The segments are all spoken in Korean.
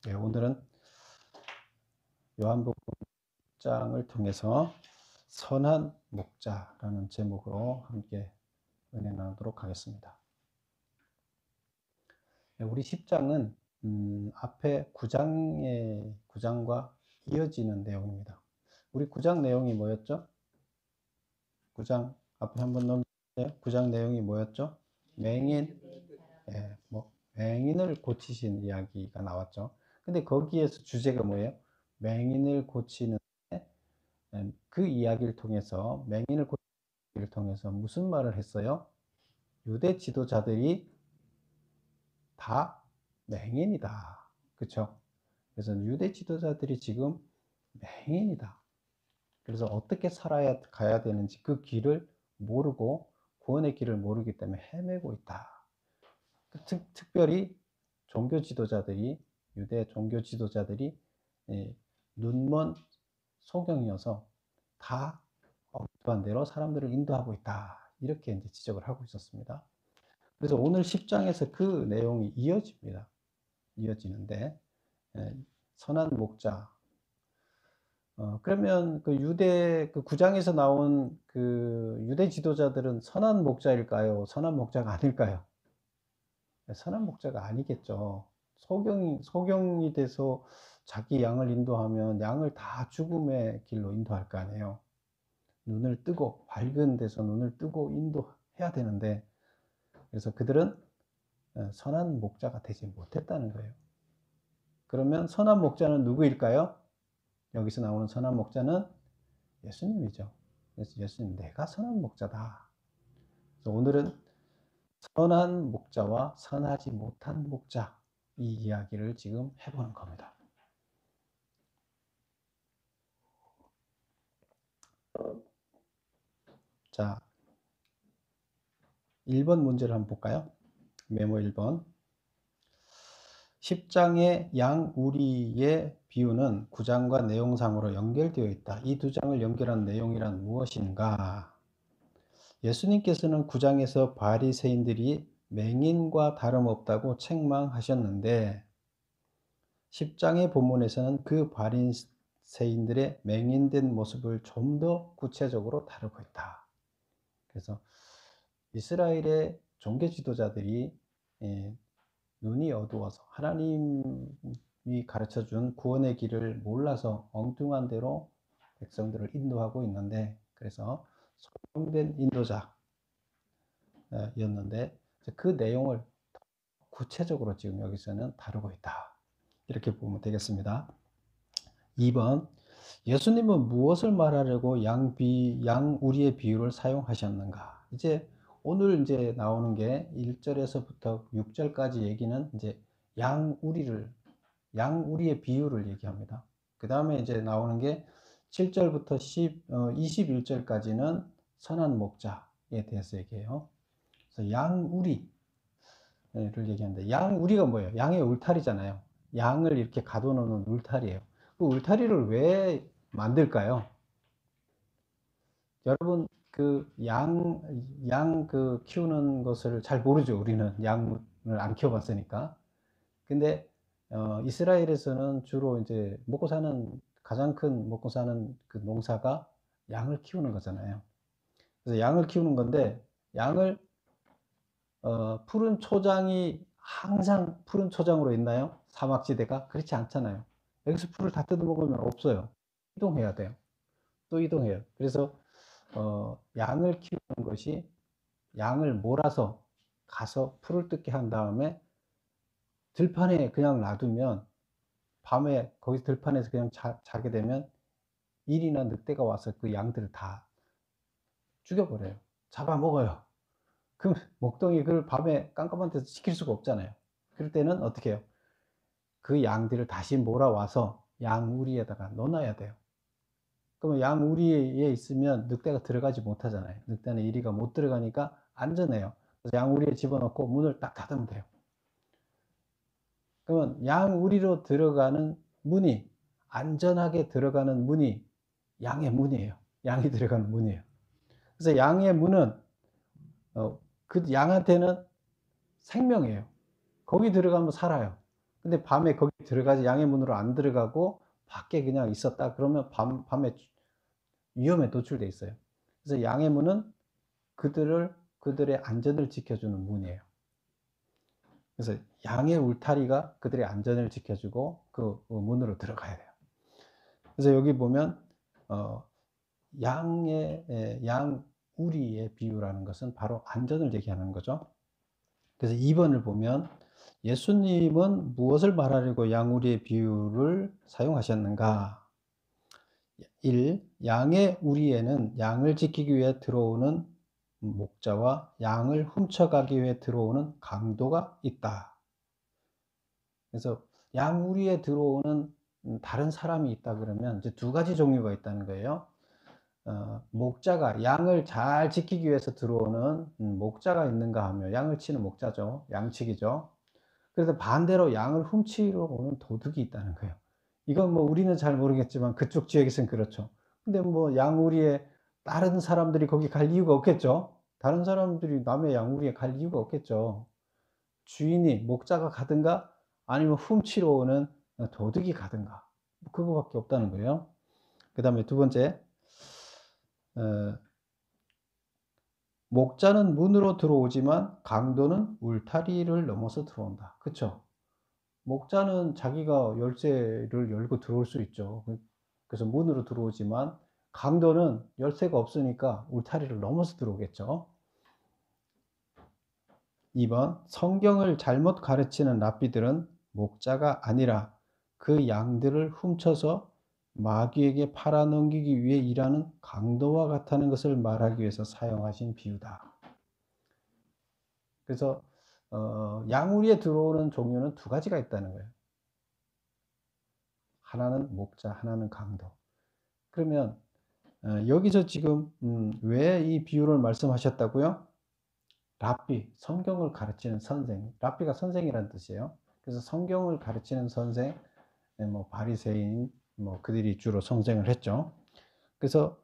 네, 오늘은 요한복음 10장을 통해서 선한 목자라는 제목으로 함께 은혜 나누도록 하겠습니다. 네, 우리 10장은 앞에 9장과 이어지는 내용입니다. 우리 9장 내용이 뭐였죠? 9장 앞에 한번 넘기세요. 9장 내용이 뭐였죠? 맹인, 맹인을 고치신 이야기가 나왔죠. 근데 거기에서 주제가 뭐예요? 맹인을 고치는 그 이야기를 통해서 맹인을 고치는 통해서 무슨 말을 했어요? 유대 지도자들이 다 맹인이다. 그렇죠? 그래서 유대 지도자들이 지금 맹인이다. 그래서 어떻게 살아야 가야 되는지 그 길을 모르고 구원의 길을 모르기 때문에 헤매고 있다. 특별히 종교 지도자들이 유대 종교 지도자들이 눈먼 소경이어서 다 엉뚱한 대로 사람들을 인도하고 있다. 이렇게 이제 지적을 하고 있었습니다. 그래서 오늘 10장에서 그 내용이 이어집니다. 이어지는데 선한 목자. 그러면 그 유대 그 9장에서 나온 그 유대 지도자들은 선한 목자일까요? 선한 목자가 아닐까요? 선한 목자가 아니겠죠. 소경이 돼서 자기 양을 인도하면 양을 다 죽음의 길로 인도할 거 아니에요. 눈을 뜨고 밝은 데서 눈을 뜨고 인도해야 되는데, 그래서 그들은 선한 목자가 되지 못했다는 거예요. 그러면 선한 목자는 누구일까요? 여기서 나오는 선한 목자는 예수님이죠. 그래서 예수님, 내가 선한 목자다. 그래서 오늘은 선한 목자와 선하지 못한 목자, 이 이야기를 지금 해보는 겁니다. 자, 1번 문제를 한번 볼까요? 메모 1번. 10장의 양우리의 비유는 9장과 내용상으로 연결되어 있다. 이 두 장을 연결한 내용이란 무엇인가? 예수님께서는 9장에서 바리새인들이 맹인과 다름없다고 책망하셨는데 10장의 본문에서는 그 바리새인들의 맹인된 모습을 좀 더 구체적으로 다루고 있다. 그래서 이스라엘의 종교 지도자들이 눈이 어두워서 하나님이 가르쳐준 구원의 길을 몰라서 엉뚱한 대로 백성들을 인도하고 있는데, 그래서 소경된 인도자였는데 그 내용을 구체적으로 지금 여기서는 다루고 있다. 이렇게 보면 되겠습니다. 2번. 예수님은 무엇을 말하려고 양우리의 비유를 사용하셨는가? 오늘 나오는 게 1절에서부터 6절까지 얘기는 양우리의 비유를 얘기합니다. 그 다음에 나오는 게 7절부터 21절까지는 선한 목자에 대해서 얘기해요. 그래서 양우리를 얘기하는데, 양우리가 뭐예요? 양의 울타리잖아요. 양을 이렇게 가둬놓는 울타리예요. 그 울타리를 왜 만들까요? 여러분, 양 키우는 것을 잘 모르죠. 우리는 양을 안 키워봤으니까. 근데, 이스라엘에서는 주로 가장 큰 먹고 사는 그 농사가 양을 키우는 거잖아요. 그래서 양을 키우는 건데, 푸른 초장이 항상 푸른 초장으로 있나요? 사막지대가? 그렇지 않잖아요. 여기서 풀을 다 뜯어먹으면 없어요. 이동해야 돼요. 또 이동해요. 그래서 양을 키우는 것이, 양을 몰아서 가서 풀을 뜯게 한 다음에 들판에 그냥 놔두면 밤에 거기 들판에서 그냥 자게 되면 일이나 늑대가 와서 그 양들을 다 죽여버려요. 잡아먹어요. 그럼 목동이 그걸 밤에 깜깜한 데서 지킬 수가 없잖아요. 그럴 때는 어떻게 해요? 그 양들을 다시 몰아와서 양우리에다가 넣어놔야 돼요. 그러면 양우리에 있으면 늑대가 들어가지 못하잖아요. 늑대는 이리가 못 들어가니까 안전해요. 그래서 양우리에 집어넣고 문을 딱 닫으면 돼요. 그러면 양우리로 들어가는 문이, 안전하게 들어가는 문이 양의 문이에요. 양이 들어가는 문이에요. 그래서 양의 문은 그 양한테는 생명이에요. 거기 들어가면 살아요. 근데 밤에 거기 들어가지 양의 문으로 안 들어가고 밖에 그냥 있었다 그러면 밤에 위험에 노출돼 있어요. 그래서 양의 문은 그들의 안전을 지켜주는 문이에요. 그래서 양의 울타리가 그들의 안전을 지켜주고 그 문으로 들어가야 돼요. 그래서 여기 보면 양 우리의 비유라는 것은 바로 안전을 얘기하는 거죠. 그래서 2번을 보면 예수님은 무엇을 말하려고 양 우리의 비유를 사용하셨는가? 1. 양의 우리에는 양을 지키기 위해 들어오는 목자와 양을 훔쳐가기 위해 들어오는 강도가 있다. 그래서 양 우리에 들어오는 다른 사람이 있다 그러면 이제 두 가지 종류가 있다는 거예요. 목자가 양을 잘 지키기 위해서 들어오는 목자가 있는가 하면 양을 치는 목자죠. 양치기죠. 그래서 반대로 양을 훔치러 오는 도둑이 있다는 거예요. 이건 뭐 우리는 잘 모르겠지만 그쪽 지역에서는 그렇죠. 근데 뭐 양우리에 다른 사람들이 거기 갈 이유가 없겠죠. 다른 사람들이 남의 양우리에 갈 이유가 없겠죠. 주인이 목자가 가든가 아니면 훔치러 오는 도둑이 가든가 그거밖에 없다는 거예요. 그 다음에 두 번째, 목자는 문으로 들어오지만 강도는 울타리를 넘어서 들어온다. 그쵸? 목자는 자기가 열쇠를 열고 들어올 수 있죠. 그래서 문으로 들어오지만 강도는 열쇠가 없으니까 울타리를 넘어서 들어오겠죠. 2번, 성경을 잘못 가르치는 랍비들은 목자가 아니라 그 양들을 훔쳐서 마귀에게 팔아넘기기 위해 일하는 강도와 같다는 것을 말하기 위해서 사용하신 비유다. 그래서 양우리에 들어오는 종류는 두 가지가 있다는 거예요. 하나는 목자, 하나는 강도. 그러면 여기서 지금 왜 이 비유를 말씀하셨다고요? 랍비, 성경을 가르치는 선생. 랍비가 선생이라는 뜻이에요. 그래서 성경을 가르치는 선생, 뭐 바리새인, 뭐 그들이 주로 선생을 했죠. 그래서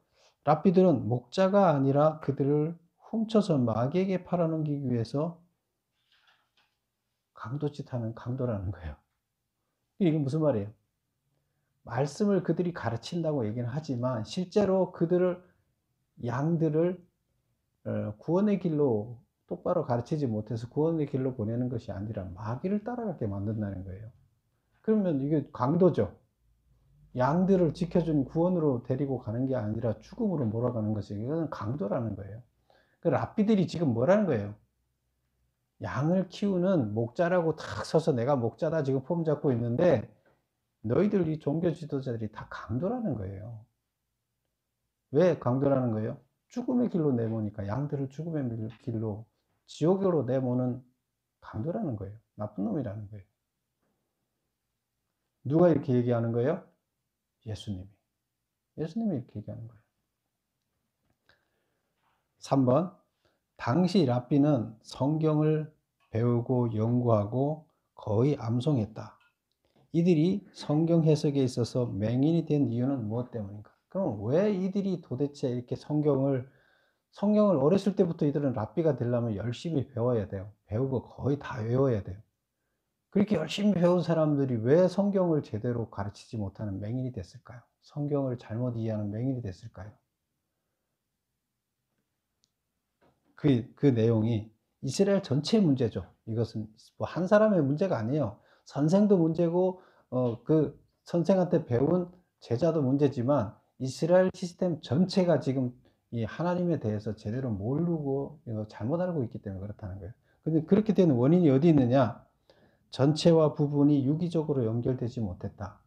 랍비들은 목자가 아니라 그들을 훔쳐서 마귀에게 팔아넘기기 위해서 강도짓하는 강도라는 거예요. 이게 무슨 말이에요? 말씀을 그들이 가르친다고 얘기는 하지만 실제로 양들을 구원의 길로 똑바로 가르치지 못해서 구원의 길로 보내는 것이 아니라 마귀를 따라가게 만든다는 거예요. 그러면 이게 강도죠. 양들을 지켜준 구원으로 데리고 가는 게 아니라 죽음으로 몰아가는 것이 이거는 강도라는 거예요. 그 랍비들이 지금 뭐라는 거예요? 양을 키우는 목자라고 탁 서서 내가 목자다 지금 폼 잡고 있는데 너희들 이 종교 지도자들이 다 강도라는 거예요. 왜 강도라는 거예요? 죽음의 길로 내모니까 양들을 죽음의 길로 지옥으로 내모는 강도라는 거예요. 나쁜 놈이라는 거예요. 누가 이렇게 얘기하는 거예요? 예수님이. 예수님이 이렇게 얘기하는 거예요. 3번. 당시 랍비는 성경을 배우고 연구하고 거의 암송했다. 이들이 성경 해석에 있어서 맹인이 된 이유는 무엇 때문인가? 그럼 왜 이들이 도대체 이렇게 성경을 어렸을 때부터 이들은 랍비가 되려면 열심히 배워야 돼요. 배우고 거의 다 외워야 돼요. 그렇게 열심히 배운 사람들이 왜 성경을 제대로 가르치지 못하는 맹인이 됐을까요? 성경을 잘못 이해하는 맹인이 됐을까요? 그 내용이 이스라엘 전체의 문제죠. 이것은 뭐 한 사람의 문제가 아니에요. 선생도 문제고, 그 선생한테 배운 제자도 문제지만 이스라엘 시스템 전체가 지금 이 하나님에 대해서 제대로 모르고 잘못 알고 있기 때문에 그렇다는 거예요. 근데 그렇게 되는 원인이 어디 있느냐? 전체와 부분이 유기적으로 연결되지 못했다.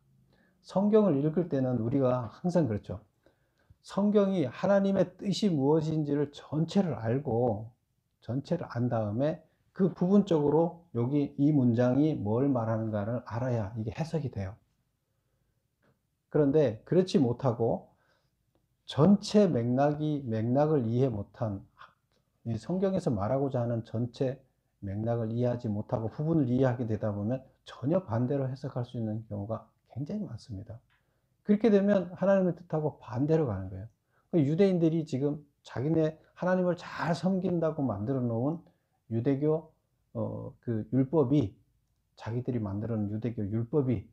성경을 읽을 때는 우리가 항상 그렇죠. 성경이 하나님의 뜻이 무엇인지를 전체를 안 다음에 그 부분적으로 여기 이 문장이 뭘 말하는가를 알아야 이게 해석이 돼요. 그런데 그렇지 못하고 전체 맥락을 이해 못한, 성경에서 말하고자 하는 전체 맥락을 이해하지 못하고 부분을 이해하게 되다 보면 전혀 반대로 해석할 수 있는 경우가 굉장히 많습니다. 그렇게 되면 하나님의 뜻하고 반대로 가는 거예요. 유대인들이 지금 자기네 하나님을 잘 섬긴다고 만들어 놓은 유대교 그 율법이 자기들이 만들어 놓은 유대교 율법이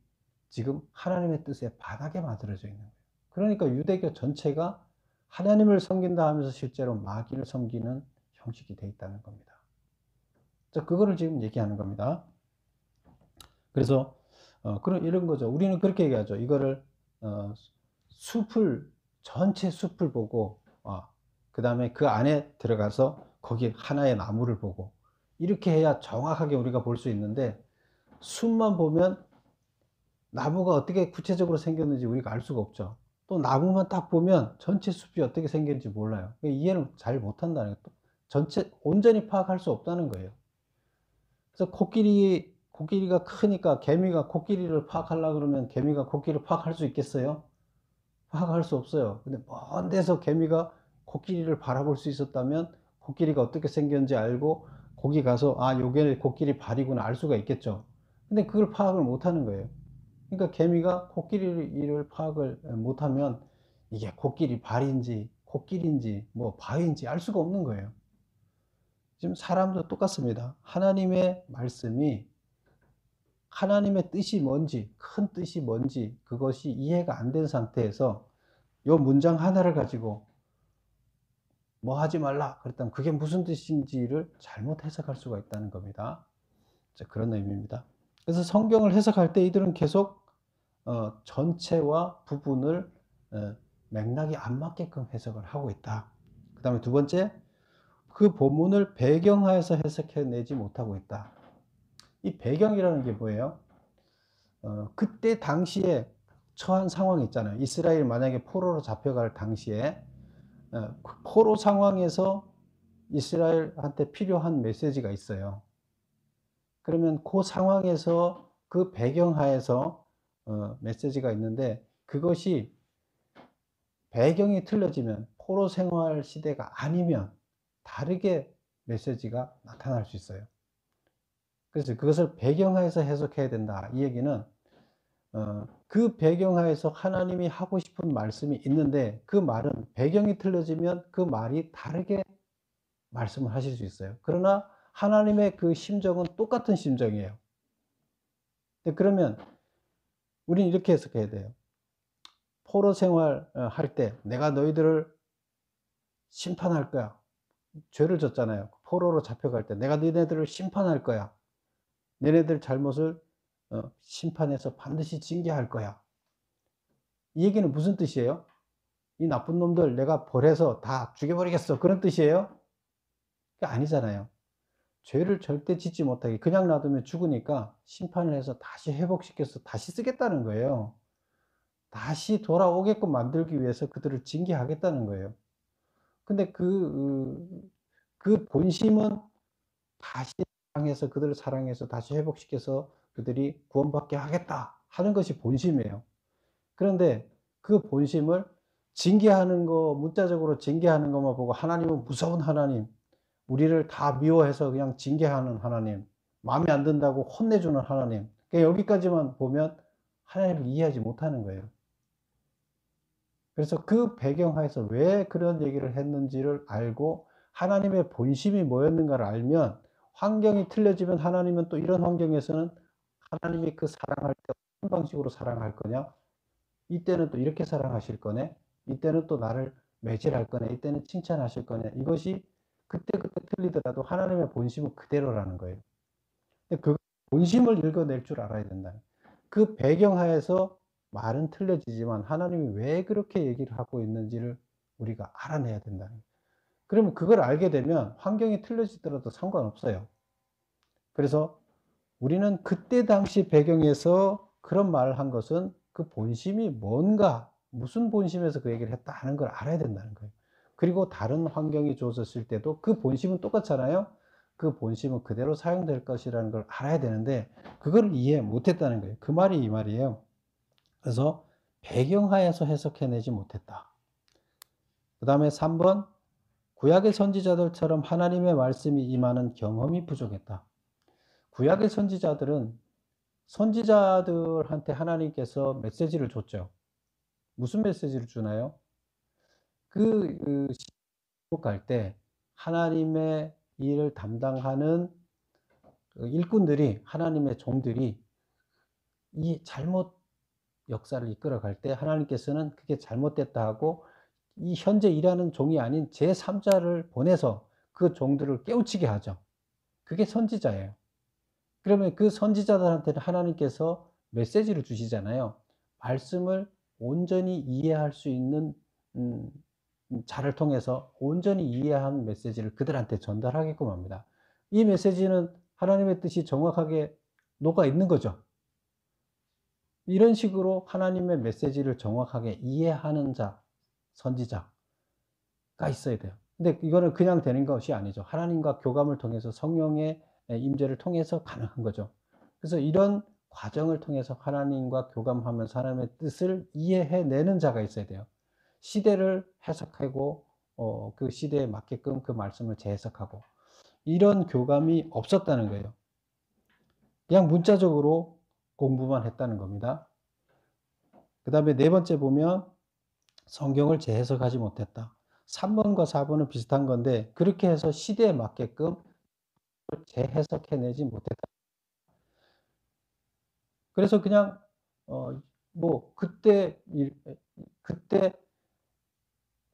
지금 하나님의 뜻에 반하게 만들어져 있는 거예요. 그러니까 유대교 전체가 하나님을 섬긴다 하면서 실제로 마귀를 섬기는 형식이 돼 있다는 겁니다. 그거를 지금 얘기하는 겁니다. 그래서 그런 이런 거죠. 우리는 그렇게 얘기하죠. 이거를 숲을 전체 숲을 보고 그다음에 그 안에 들어가서 거기 하나의 나무를 보고 이렇게 해야 정확하게 우리가 볼 수 있는데 숲만 보면 나무가 어떻게 구체적으로 생겼는지 우리가 알 수가 없죠. 또 나무만 딱 보면 전체 숲이 어떻게 생겼는지 몰라요. 이해를 잘 못한다는 거예요. 전체 온전히 파악할 수 없다는 거예요. 그래서 코끼리가 크니까 개미가 코끼리를 파악하려고 그러면 개미가 코끼리를 파악할 수 있겠어요? 파악할 수 없어요. 근데 먼 데서 개미가 코끼리를 바라볼 수 있었다면 코끼리가 어떻게 생겼는지 알고 거기 가서 요게 코끼리 발이구나 알 수가 있겠죠. 근데 그걸 파악을 못 하는 거예요. 그러니까 개미가 코끼리를 파악을 못하면 이게 코끼리 발인지 코끼리인지 뭐 바위인지 알 수가 없는 거예요. 지금 사람도 똑같습니다. 하나님의 말씀이 하나님의 뜻이 뭔지, 큰 뜻이 뭔지 그것이 이해가 안 된 상태에서 요 문장 하나를 가지고 뭐 하지 말라 그랬다면 그게 무슨 뜻인지를 잘못 해석할 수가 있다는 겁니다. 그런 의미입니다. 그래서 성경을 해석할 때 이들은 계속 전체와 부분을 맥락이 안 맞게끔 해석을 하고 있다. 그 다음에 두 번째, 그 본문을 배경하에서 해석해내지 못하고 있다. 이 배경이라는 게 뭐예요? 그때 당시에 처한 상황이 있잖아요. 이스라엘 만약에 포로로 잡혀갈 당시에 그 포로 상황에서 이스라엘한테 필요한 메시지가 있어요. 그러면 그 상황에서 그 배경하에서 메시지가 있는데 그것이 배경이 틀려지면 포로 생활 시대가 아니면 다르게 메시지가 나타날 수 있어요. 그래서 그것을 배경하에서 해석해야 된다. 이 얘기는 그 배경하에서 하나님이 하고 싶은 말씀이 있는데 그 말은 배경이 틀려지면 그 말이 다르게 말씀을 하실 수 있어요. 그러나 하나님의 그 심정은 똑같은 심정이에요. 그러면 우리는 이렇게 해석해야 돼요. 포로 생활 할 때 내가 너희들을 심판할 거야. 죄를 졌잖아요. 포로로 잡혀갈 때 내가 너희들을 심판할 거야. 너희들 잘못을 심판해서 반드시 징계할 거야. 이 얘기는 무슨 뜻이에요? 이 나쁜 놈들 내가 벌해서 다 죽여버리겠어. 그런 뜻이에요? 그게 아니잖아요. 죄를 절대 짓지 못하게 그냥 놔두면 죽으니까 심판을 해서 다시 회복시켜서 다시 쓰겠다는 거예요. 다시 돌아오게끔 만들기 위해서 그들을 징계하겠다는 거예요. 근데 그 본심은 다시 사랑해서 그들을 사랑해서 다시 회복시켜서 그들이 구원받게 하겠다 하는 것이 본심이에요. 그런데 그 본심을 징계하는 거, 문자적으로 징계하는 것만 보고 하나님은 무서운 하나님, 우리를 다 미워해서 그냥 징계하는 하나님, 마음에 안 든다고 혼내주는 하나님. 여기까지만 보면 하나님을 이해하지 못하는 거예요. 그래서 그 배경하에서 왜 그런 얘기를 했는지를 알고 하나님의 본심이 뭐였는가를 알면 환경이 틀려지면 하나님은 또 이런 환경에서는 하나님이 그 사랑할 때 어떤 방식으로 사랑할 거냐? 이때는 또 이렇게 사랑하실 거네? 이때는 또 나를 매질할 거네? 이때는 칭찬하실 거네? 이것이 그때그때 틀리더라도 하나님의 본심은 그대로라는 거예요. 근데 그 본심을 읽어낼 줄 알아야 된다. 그 배경하에서 말은 틀려지지만 하나님이 왜 그렇게 얘기를 하고 있는지를 우리가 알아내야 된다는 거예요. 그러면 그걸 알게 되면 환경이 틀려지더라도 상관없어요. 그래서 우리는 그때 당시 배경에서 그런 말을 한 것은 그 본심이 뭔가, 무슨 본심에서 그 얘기를 했다 하는 걸 알아야 된다는 거예요. 그리고 다른 환경이 주어졌을 때도 그 본심은 똑같잖아요. 그 본심은 그대로 사용될 것이라는 걸 알아야 되는데 그걸 이해 못했다는 거예요. 그 말이 이 말이에요. 그래서 배경하에서 해석해내지 못했다. 그 다음에 3번, 구약의 선지자들처럼 하나님의 말씀이 임하는 경험이 부족했다. 구약의 선지자들한테 하나님께서 메시지를 줬죠. 무슨 메시지를 주나요? 시국 갈 때 하나님의 일을 담당하는 그 일꾼들이, 하나님의 종들이 이 잘못 역사를 이끌어갈 때 하나님께서는 그게 잘못됐다 하고 이 현재 일하는 종이 아닌 제3자를 보내서 그 종들을 깨우치게 하죠. 그게 선지자예요. 그러면 그 선지자들한테는 하나님께서 메시지를 주시잖아요. 말씀을 온전히 이해할 수 있는 음 자를 통해서 온전히 이해한 메시지를 그들한테 전달하게끔 합니다. 이 메시지는 하나님의 뜻이 정확하게 녹아 있는 거죠. 이런 식으로 하나님의 메시지를 정확하게 이해하는 자, 선지자가 있어야 돼요. 근데 이거는 그냥 되는 것이 아니죠. 하나님과 교감을 통해서 성령의 임재를 통해서 가능한 거죠. 그래서 이런 과정을 통해서 하나님과 교감하면서 하나님의 뜻을 이해해내는 자가 있어야 돼요. 시대를 해석하고 그 시대에 맞게끔 그 말씀을 재해석하고 이런 교감이 없었다는 거예요. 그냥 문자적으로 공부만 했다는 겁니다. 그다음에 네 번째 보면 성경을 재해석하지 못했다. 3번과 4번은 비슷한 건데 그렇게 해서 시대에 맞게끔 재해석해내지 못했다. 그래서 그냥 뭐 그때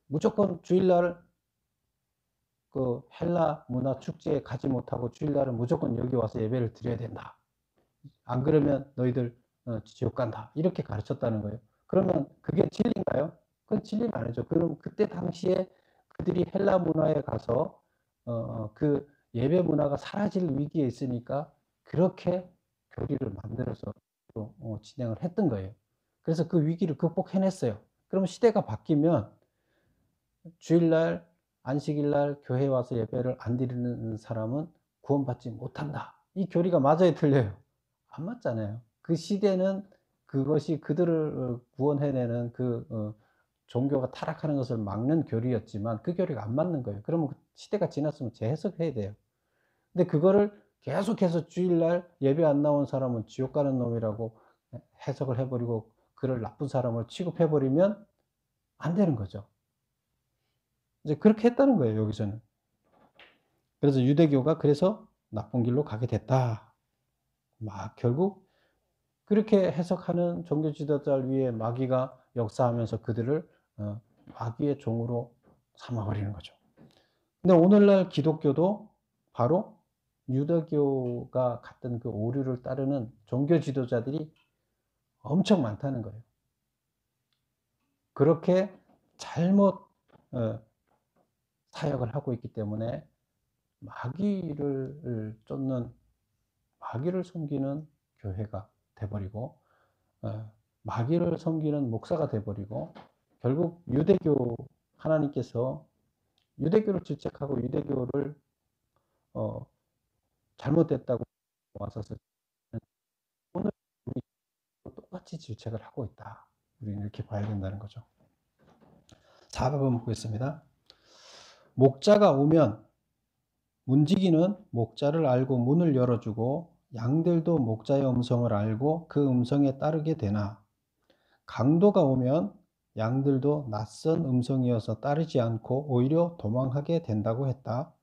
무조건 주일날 그 헬라 문화 축제에 가지 못하고 주일날은 무조건 여기 와서 예배를 드려야 된다. 안 그러면 너희들 지옥 간다. 이렇게 가르쳤다는 거예요. 그러면 그게 진리인가요? 그건 진리는 아니죠. 그럼 그때 당시에 그들이 헬라 문화에 가서 그 예배 문화가 사라질 위기에 있으니까 그렇게 교리를 만들어서 또 진행을 했던 거예요. 그래서 그 위기를 극복해냈어요. 그러면 시대가 바뀌면 주일날, 안식일날 교회에 와서 예배를 안 드리는 사람은 구원받지 못한다. 이 교리가 맞아요, 틀려요? 안 맞잖아요. 그 시대는 그것이 그들을 구원해내는 종교가 타락하는 것을 막는 교리였지만 그 교리가 안 맞는 거예요. 그러면 그 시대가 지났으면 재해석해야 돼요. 근데 그거를 계속해서 주일날 예배 안 나온 사람은 지옥 가는 놈이라고 해석을 해버리고 그를 나쁜 사람을 취급해버리면 안 되는 거죠. 이제 그렇게 했다는 거예요, 여기서는. 그래서 유대교가 그래서 나쁜 길로 가게 됐다. 막 결국 그렇게 해석하는 종교 지도자를 위해 마귀가 역사하면서 그들을 마귀의 종으로 삼아 버리는 거죠. 근데 오늘날 기독교도 바로 유대교가 갔던 그 오류를 따르는 종교 지도자들이 엄청 많다는 거예요. 그렇게 잘못 사역을 하고 있기 때문에 쫓는 마귀를 섬기는 교회가 돼 버리고 마귀를 섬기는 목사가 돼 버리고 결국 하나님께서 유대교를 질책하고 유대교를 잘못됐다고 와서 오늘 우리 똑같이 질책을 하고 있다. 우리는 이렇게 봐야 된다는 거죠. 4번 보겠습니다. 목자가 오면 문지기는 목자를 알고 문을 열어주고 양들도 목자의 음성을 알고 그 음성에 따르게 되나 강도가 오면 양들도 낯선 음성이어서 따르지 않고 오히려 도망하게 된다고 했다.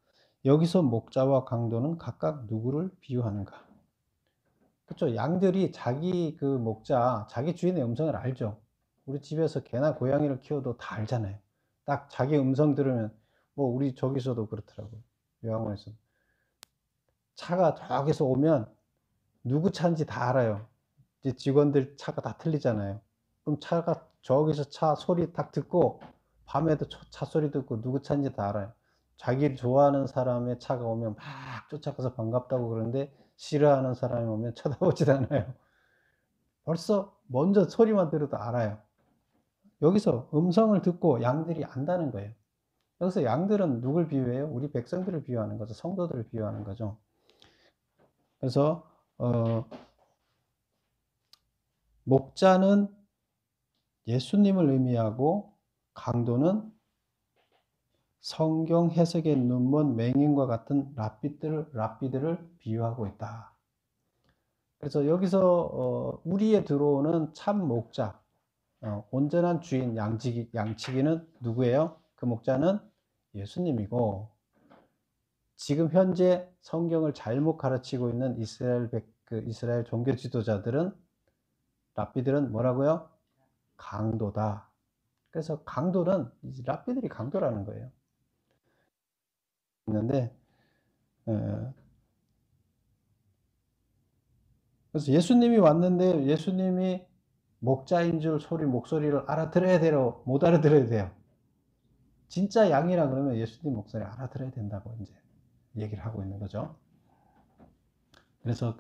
여기서 목자와 강도는 각각 누구를 비유하는가? 그렇죠. 양들이 자기 주인의 음성을 알죠. 우리 집에서 개나 고양이를 키워도 다 알잖아요. 딱 자기 음성 들으면 뭐 우리 저기서도 그렇더라고요. 요양원에서 차가 저기서 오면 누구 차인지 다 알아요. 이제 직원들 차가 다 틀리잖아요. 그럼 차가 저기서 차 소리 딱 듣고 밤에도 차 소리 듣고 누구 차인지 다 알아요. 자기를 좋아하는 사람의 차가 오면 막 쫓아가서 반갑다고 그러는데 싫어하는 사람이 오면 쳐다보지도 않아요. 벌써 먼저 소리만 들어도 알아요. 여기서 음성을 듣고 양들이 안다는 거예요. 여기서 양들은 누굴 비유해요? 우리 백성들을 비유하는 거죠. 성도들을 비유하는 거죠. 그래서 목자는 예수님을 의미하고 강도는 성경 해석에 눈먼 맹인과 같은 랍비들을 비유하고 있다. 그래서 여기서 우리에 들어오는 참 목자, 온전한 주인 양치기는 누구예요? 그 목자는 예수님이고 지금 현재 성경을 잘못 가르치고 있는 이스라엘 종교 지도자들은, 랍비들은 뭐라고요? 강도다. 그래서 강도는 랍비들이 강도라는 거예요. 있는데, 그래서 예수님이 왔는데 예수님이 목자인 줄 목소리를 알아들어야 돼요? 못 알아들어야 돼요? 진짜 양이라 그러면 예수님 목소리 알아들어야 된다고 이제 얘기를 하고 있는 거죠. 그래서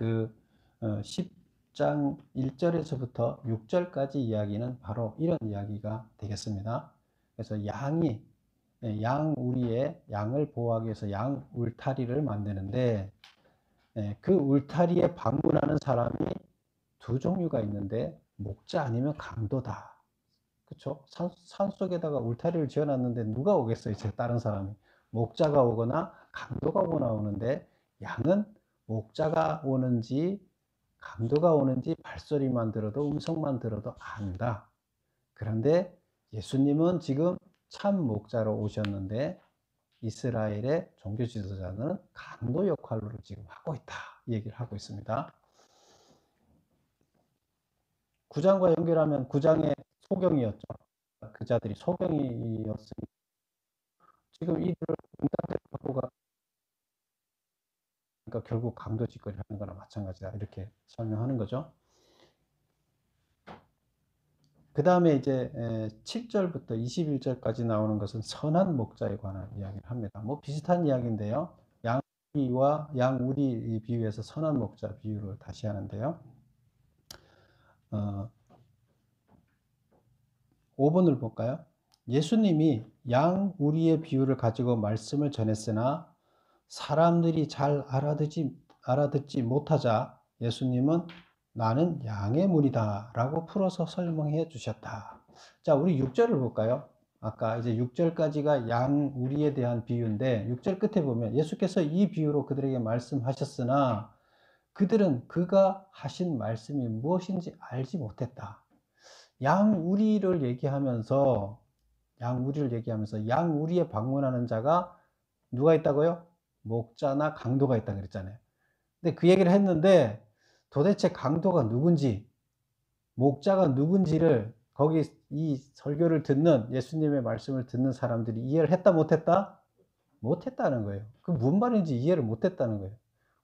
10장 1절에서부터 6절까지 이야기는 바로 이런 이야기가 되겠습니다. 그래서 양 우리의 양을 보호하기 위해서 양 울타리를 만드는데, 그 울타리에 방문하는 사람이 두 종류가 있는데, 목자 아니면 강도다. 그쵸? 산 속에다가 울타리를 지어놨는데 누가 오겠어요? 이제 다른 사람이. 목자가 오거나 강도가 오거나 오는데, 양은 목자가 오는지 강도가 오는지 발소리만 들어도, 음성만 들어도 안다. 그런데 예수님은 지금 참 목자로 오셨는데 이스라엘의 종교 지도자는 강도 역할로 지금 하고 있다, 이 얘기를 하고 있습니다. 9장과 연결하면 9장의 소경이었죠. 그 자들이 소경이었으니 지금 이들을 응답대로 갖고 그러니까 결국 강도 짓거리 하는 거나 마찬가지다, 이렇게 설명하는 거죠. 그 다음에 이제 7절부터 21절까지 나오는 것은 선한 목자에 관한 이야기를 합니다. 뭐 비슷한 이야기인데요. 양우리 비유에서 선한 목자 비유를 다시 하는데요. 5번을 볼까요? 예수님이 양우리의 비유를 가지고 말씀을 전했으나 사람들이 잘 알아듣지 못하자 예수님은 나는 양의 문이다 라고 풀어서 설명해 주셨다. 자, 우리 6절을 볼까요? 아까 이제 6절까지가 양우리에 대한 비유인데 6절 끝에 보면 예수께서 이 비유로 그들에게 말씀하셨으나 그들은 그가 하신 말씀이 무엇인지 알지 못했다. 양우리를 얘기하면서 양우리에 방문하는 자가 누가 있다고요? 목자나 강도가 있다 그랬잖아요. 근데 그 얘기를 했는데 도대체 강도가 누군지, 목자가 누군지를 거기 이 설교를 듣는, 예수님의 말씀을 듣는 사람들이 이해를 했다 못했다? 못했다는 거예요. 그 무슨 말인지 이해를 못했다는 거예요.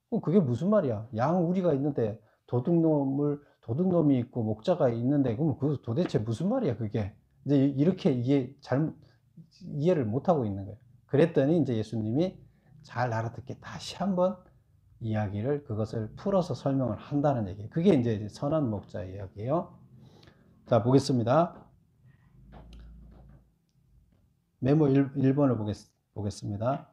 그럼 그게 무슨 말이야? 양우리가 있는데 도둑놈이 있고 목자가 있는데, 그럼 그 도대체 무슨 말이야 그게? 이제 이렇게 이해를 못하고 있는 거예요. 그랬더니 이제 예수님이 잘 알아듣게 다시 한번 그것을 풀어서 설명을 한다는 얘기예요. 그게 이제 선한 목자 이야기예요. 자, 보겠습니다. 메모 1번을 보겠습니다.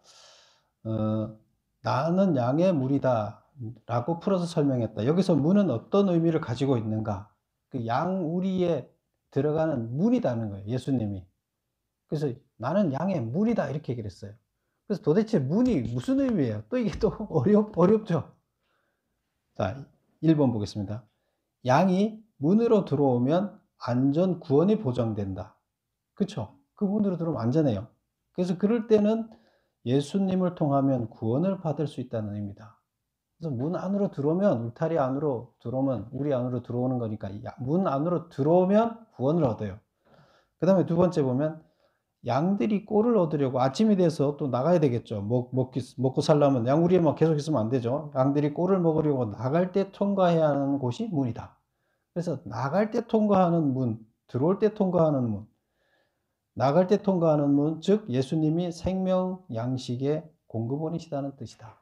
나는 양의 물이다 라고 풀어서 설명했다. 여기서 문은 어떤 의미를 가지고 있는가? 그 양우리에 들어가는 문이다는 거예요, 예수님이. 그래서 나는 양의 문이다 이렇게 얘기를 했어요. 그래서 도대체 문이 무슨 의미예요? 또 이게 또 어렵죠? 자, 1번 보겠습니다. 양이 문으로 들어오면 안전 구원이 보장된다. 그쵸? 그 문으로 들어오면 안전해요. 그래서 그럴 때는 예수님을 통하면 구원을 받을 수 있다는 의미다. 그래서 문 안으로 들어오면, 울타리 안으로 들어오면, 우리 안으로 들어오는 거니까 문 안으로 들어오면 구원을 얻어요. 그 다음에 두 번째 보면 양들이 꼴을 얻으려고 아침이 돼서 또 나가야 되겠죠. 먹고 살려면 양우리에만 계속 있으면 안 되죠. 양들이 꼴을 먹으려고 나갈 때 통과해야 하는 곳이 문이다. 그래서 나갈 때 통과하는 문, 들어올 때 통과하는 문, 나갈 때 통과하는 문, 즉 예수님이 생명 양식의 공급원이시다는 뜻이다.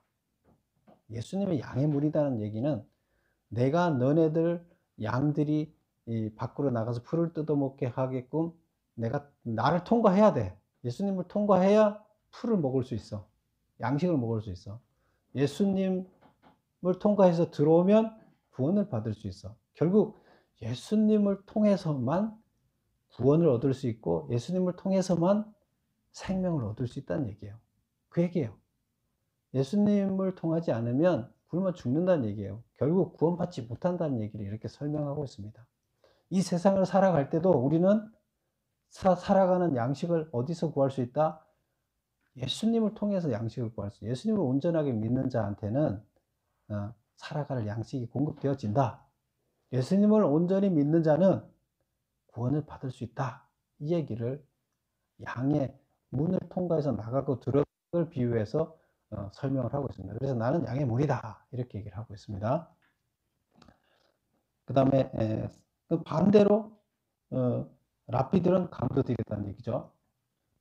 예수님의 양의 문이라는 얘기는 내가 너네들 양들이 밖으로 나가서 풀을 뜯어먹게 하게끔 나를 통과해야 돼. 예수님을 통과해야 풀을 먹을 수 있어. 양식을 먹을 수 있어. 예수님을 통과해서 들어오면 구원을 받을 수 있어. 결국 예수님을 통해서만 구원을 얻을 수 있고 예수님을 통해서만 생명을 얻을 수 있다는 얘기예요. 그 얘기예요. 예수님을 통하지 않으면 굶어 죽는다는 얘기예요. 결국 구원받지 못한다는 얘기를 이렇게 설명하고 있습니다. 이 세상을 살아갈 때도 우리는 살아가는 양식을 어디서 구할 수 있다? 예수님을 통해서 양식을 구할 수, 예수님을 온전하게 믿는 자한테는 살아갈 양식이 공급되어진다. 예수님을 온전히 믿는 자는 구원을 받을 수 있다. 이 얘기를 양의 문을 통과해서 나가고 들어갈 비유해서 설명을 하고 있습니다. 그래서 나는 양의 문이다. 이렇게 얘기를 하고 있습니다. 그 다음에 반대로 랍비들은 강도되겠다는 얘기죠.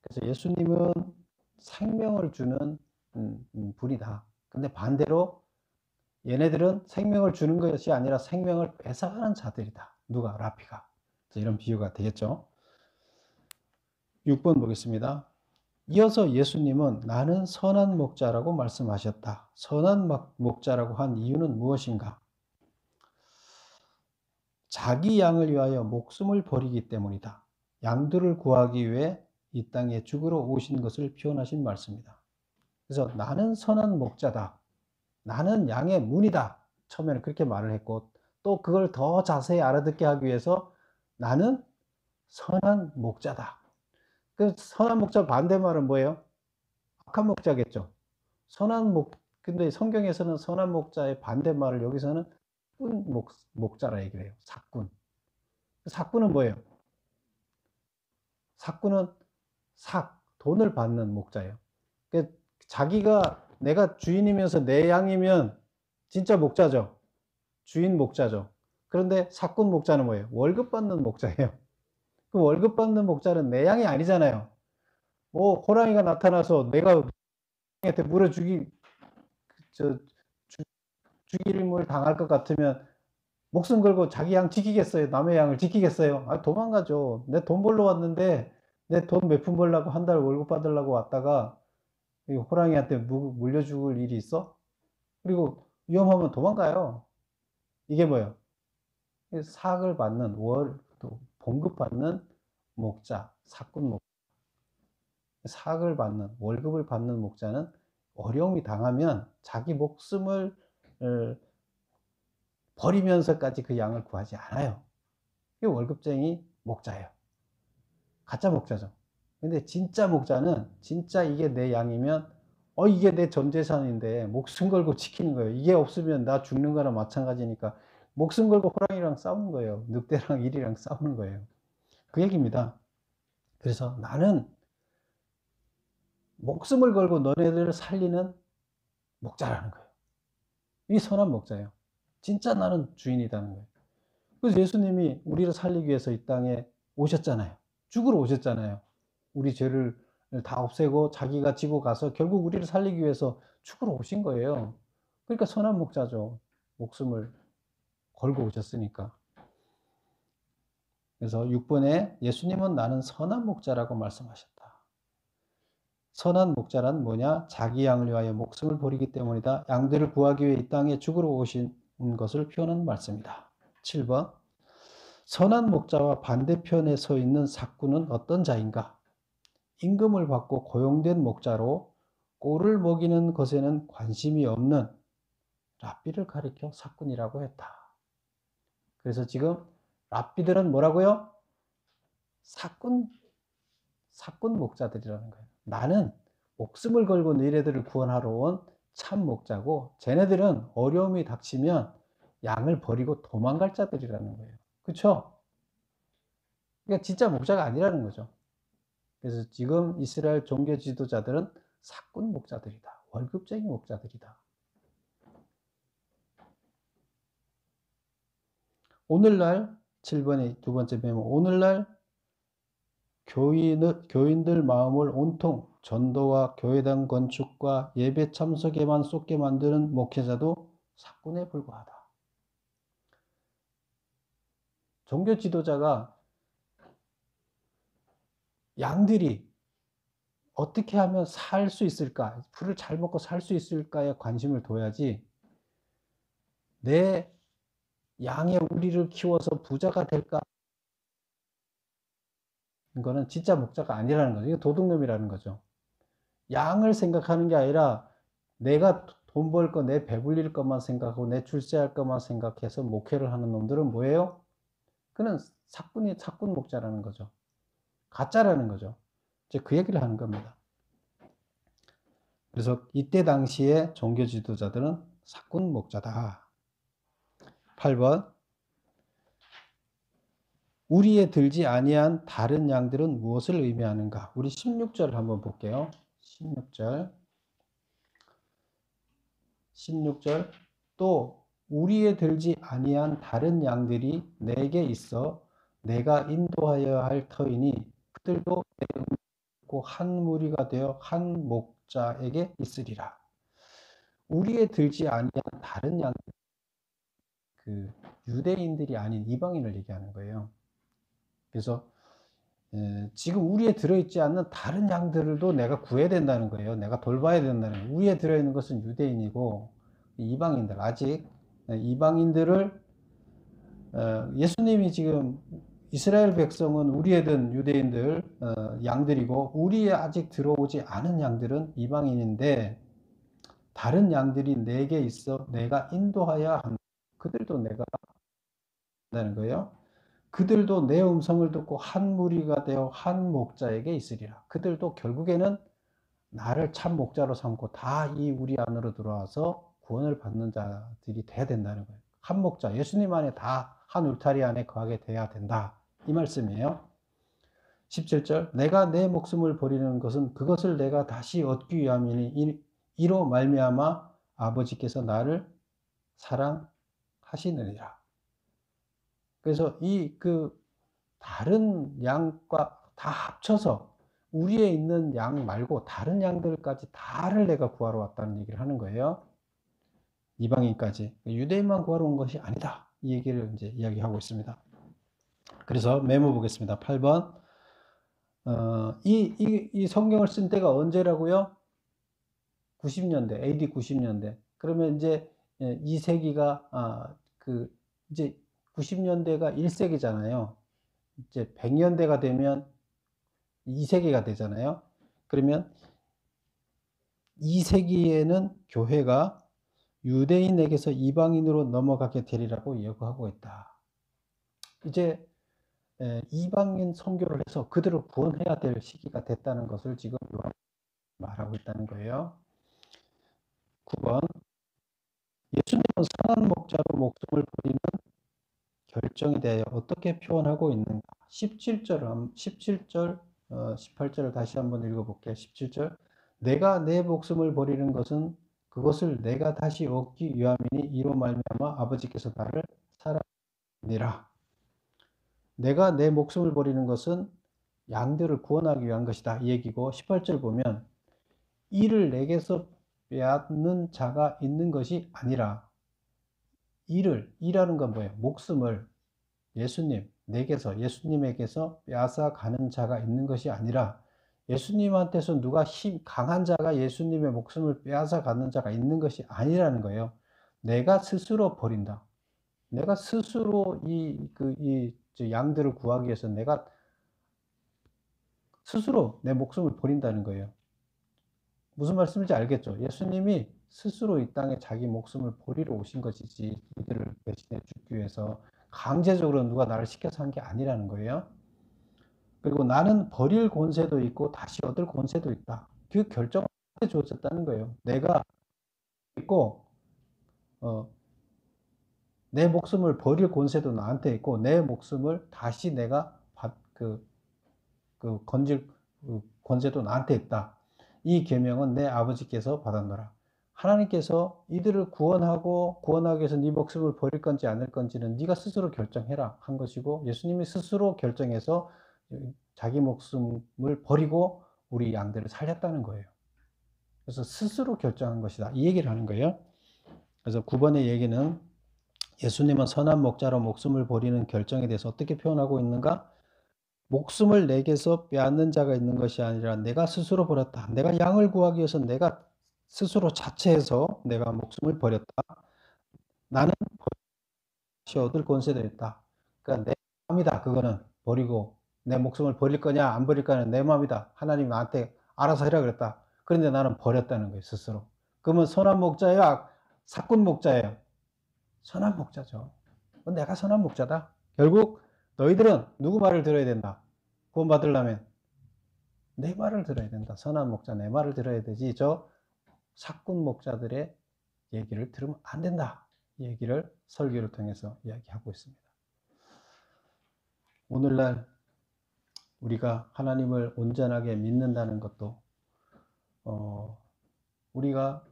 그래서 예수님은 생명을 주는 분이다. 근데 반대로 얘네들은 생명을 주는 것이 아니라 생명을 뺏어가는 자들이다. 누가? 랍비가. 이런 비유가 되겠죠. 6번 보겠습니다. 이어서 예수님은 나는 선한 목자라고 말씀하셨다. 선한 목자라고 한 이유는 무엇인가? 자기 양을 위하여 목숨을 버리기 때문이다. 양들을 구하기 위해 이 땅에 죽으러 오신 것을 표현하신 말씀이다. 그래서 나는 선한 목자다. 나는 양의 문이다. 처음에는 그렇게 말을 했고, 또 그걸 더 자세히 알아듣게 하기 위해서 나는 선한 목자다. 그 선한 목자 반대말은 뭐예요? 악한 목자겠죠. 근데 성경에서는 선한 목자의 반대말을 여기서는 사꾼 목자라 얘기를 해요. 사꾼. 사꾼은 뭐예요? 사꾼은 돈을 받는 목자예요. 자기가 내가 주인이면서 내 양이면 진짜 목자죠. 주인 목자죠. 그런데 사꾼 목자는 뭐예요? 월급 받는 목자예요. 그 월급 받는 목자는 내 양이 아니잖아요. 뭐 호랑이가 나타나서 내가 한테 물어 죽임을 당할 것 같으면 목숨 걸고 자기 양 지키겠어요? 남의 양을 지키겠어요? 도망가죠. 내 돈 벌러 왔는데 내 돈 몇 푼 벌려고 한 달 월급 받으려고 왔다가 호랑이한테 물려 죽을 일이 있어? 그리고 위험하면 도망가요. 이게 뭐예요? 사학을 받는 봉급받는 목자, 사꾼 목자. 사학을 받는, 월급을 받는 목자는 어려움이 당하면 자기 목숨을 버리면서까지 그 양을 구하지 않아요. 이게 월급쟁이 목자예요. 가짜 목자죠. 근데 진짜 목자는 진짜 이게 내 양이면 이게 내 전 재산인데 목숨 걸고 지키는 거예요. 이게 없으면 나 죽는 거랑 마찬가지니까 목숨 걸고 호랑이랑 싸우는 거예요. 늑대랑 일이랑 싸우는 거예요. 그 얘기입니다. 그래서 나는 목숨을 걸고 너네들을 살리는 목자라는 거예요. 이 선한 목자예요. 진짜 나는 주인이라는 거예요. 그래서 예수님이 우리를 살리기 위해서 이 땅에 오셨잖아요. 죽으러 오셨잖아요. 우리 죄를 다 없애고 자기가 지고 가서 결국 우리를 살리기 위해서 죽으러 오신 거예요. 그러니까 선한 목자죠. 목숨을 걸고 오셨으니까. 그래서 6번에 예수님은 나는 선한 목자라고 말씀하셨다. 선한 목자란 뭐냐? 자기 양을 위하여 목숨을 버리기 때문이다. 양들을 구하기 위해 이 땅에 죽으러 오신 것을 표현하는 말씀이다. 7번. 선한 목자와 반대편에 서 있는 사꾼은 어떤 자인가? 임금을 받고 고용된 목자로 꼴을 먹이는 것에는 관심이 없는 랍비를 가리켜 사꾼이라고 했다. 그래서 지금 랍비들은 뭐라고요? 사꾼 목자들이라는 거예요. 나는 목숨을 걸고 너희들을 구원하러 온 참 목자고 쟤네들은 어려움이 닥치면 양을 버리고 도망갈 자들이라는 거예요. 그렇죠? 그러니까 진짜 목자가 아니라는 거죠. 그래서 지금 이스라엘 종교 지도자들은 사꾼 목자들이다. 월급쟁이 목자들이다. 오늘날 7번의 두 번째 메모. 오늘날 교인들 마음을 온통 전도와 교회당 건축과 예배 참석에만 쏟게 만드는 목회자도 사꾼에 불과하다. 종교 지도자가 양들이 어떻게 하면 살 수 있을까? 풀을 잘 먹고 살 수 있을까에 관심을 둬야지 내 양의 우리를 키워서 부자가 될까? 이거는 진짜 목자가 아니라는 거죠. 이거 도둑놈이라는 거죠. 양을 생각하는 게 아니라 내가 돈 벌 거, 내 배불릴 것만 생각하고 내 출세할 것만 생각해서 목회를 하는 놈들은 뭐예요? 그는 사꾼 목자라는 거죠. 가짜라는 거죠. 이제 그 얘기를 하는 겁니다. 그래서 이때 당시에 종교 지도자들은 사꾼 목자다. 8번 우리에 들지 아니한 다른 양들은 무엇을 의미하는가? 우리 16절 한번 볼게요. 16절 또 우리에 들지 아니한 다른 양들이 내게 있어 내가 인도하여야 할 터이니 그들도 내 듣고 한 무리가 되어 한 목자에게 있으리라. 우리에 들지 아니한 다른 양, 그 유대인들이 아닌 이방인을 얘기하는 거예요. 그래서 지금 우리에 들어있지 않는 다른 양들도 내가 구해야 된다는 거예요. 내가 돌봐야 된다는 거예요. 우리에 들어있는 것은 유대인이고 이방인들, 아직 이방인들을 예수님이 지금 이스라엘 백성은 우리에 든 유대인들 양들이고 우리에 아직 들어오지 않은 양들은 이방인인데 다른 양들이 내게 있어 내가 인도하여야 한다. 그들도 내가 한다는 거예요. 그들도 내 음성을 듣고 한 무리가 되어 한 목자에게 있으리라. 그들도 결국에는 나를 참 목자로 삼고 다 이 우리 안으로 들어와서 구원을 받는 자들이 돼야 된다는 거예요. 한 목자, 예수님 안에 다 한 울타리 안에 거하게 돼야 된다. 이 말씀이에요. 17절 내가 내 목숨을 버리는 것은 그것을 내가 다시 얻기 위함이니 이로 말미암아 아버지께서 나를 사랑하시느니라. 그래서 다른 양과 다 합쳐서 우리에 있는 양 말고 다른 양들까지 다를 내가 구하러 왔다는 얘기를 하는 거예요. 이방인까지. 유대인만 구하러 온 것이 아니다. 이 얘기를 이제 이야기하고 있습니다. 그래서 메모 보겠습니다. 8번. 이 성경을 쓴 때가 언제라고요? 90년대, AD 90년대. 그러면 이제 2세기가, 이제 90년대가 1세기잖아요. 이제 100년대가 되면 2세기가 되잖아요. 그러면 2세기에는 교회가 유대인에게서 이방인으로 넘어가게 되리라고 예고하고 있다. 이제 이방인 선교를 해서 그들을 구원해야 될 시기가 됐다는 것을 지금 말하고 있다는 거예요. 9번 예수님은 선한 목자로 목숨을 버리는 결정에 대하여 어떻게 표현하고 있는가? 17절, 18절을 다시 한번 읽어볼게요. 17절 내가 내 목숨을 버리는 것은 그것을 내가 다시 얻기 위함이니 이로 말미암아 아버지께서 나를 사랑하니라. 내가 내 목숨을 버리는 것은 양들을 구원하기 위한 것이다. 이 얘기고 18절 보면 이를 내게서 빼앗는 자가 있는 것이 아니라 이라는 건 뭐예요? 목숨을 예수님에게서 빼앗아 가는 자가 있는 것이 아니라 예수님한테서 누가 강한 자가 예수님의 목숨을 빼앗아 가는 자가 있는 것이 아니라는 거예요. 내가 스스로 버린다. 내가 스스로 양들을 구하기 위해서 내가 스스로 내 목숨을 버린다는 거예요. 무슨 말씀인지 알겠죠? 예수님이 스스로 이 땅에 자기 목숨을 버리러 오신 것이지 이들을 대신해 주기 위해서 강제적으로 누가 나를 시켜서 한 게 아니라는 거예요. 그리고 나는 버릴 권세도 있고 다시 얻을 권세도 있다. 그 결정을 주어졌다는 거예요. 내가 있고 내 목숨을 버릴 권세도 나한테 있고 내 목숨을 다시 내가 건질 권세도 나한테 있다. 이 계명은 내 아버지께서 받았노라. 하나님께서 이들을 구원하기 위해서 네 목숨을 버릴 건지 않을 건지는 네가 스스로 결정해라 한 것이고 예수님이 스스로 결정해서 자기 목숨을 버리고 우리 양들을 살렸다는 거예요. 그래서 스스로 결정한 것이다. 이 얘기를 하는 거예요. 그래서 9번의 얘기는 예수님은 선한 목자로 목숨을 버리는 결정에 대해서 어떻게 표현하고 있는가? 목숨을 내게서 빼앗는 자가 있는 것이 아니라 내가 스스로 버렸다. 내가 양을 구하기 위해서 내가 스스로 자체해서 내가 목숨을 버렸다. 나는 다시 얻을 권세도 있다. 그러니까 내 마음이다. 그거는 버리고 내 목숨을 버릴 거냐 안 버릴 거냐는 내 마음이다. 하나님 나한테 알아서 해라 그랬다. 그런데 나는 버렸다는 거예요. 스스로. 그러면 선한 목자예요? 사꾼 목자예요? 선한 목자죠. 내가 선한 목자다. 결국 너희들은 누구 말을 들어야 된다. 구원받으려면 내 말을 들어야 된다. 선한 목자 내 말을 들어야 되지. 사꾼 목자들의 얘기를 들으면 안 된다. 이 얘기를 설교를 통해서 이야기하고 있습니다. 오늘날 우리가 하나님을 온전하게 믿는다는 것도 우리가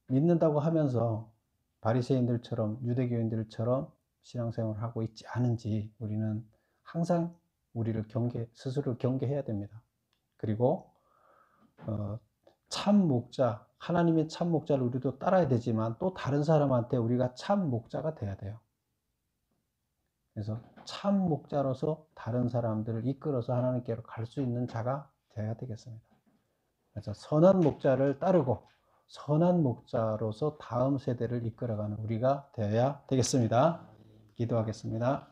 믿는다고 하면서 바리새인들처럼 유대교인들처럼 신앙생활을 하고 있지 않은지 우리는 항상 우리를 스스로를 경계해야 됩니다. 그리고 참 목자, 하나님의 참 목자를 우리도 따라야 되지만 또 다른 사람한테 우리가 참 목자가 돼야 돼요. 그래서 참 목자로서 다른 사람들을 이끌어서 하나님께로 갈 수 있는 자가 되어야 되겠습니다. 그래서 선한 목자를 따르고 선한 목자로서 다음 세대를 이끌어가는 우리가 되어야 되겠습니다. 기도하겠습니다.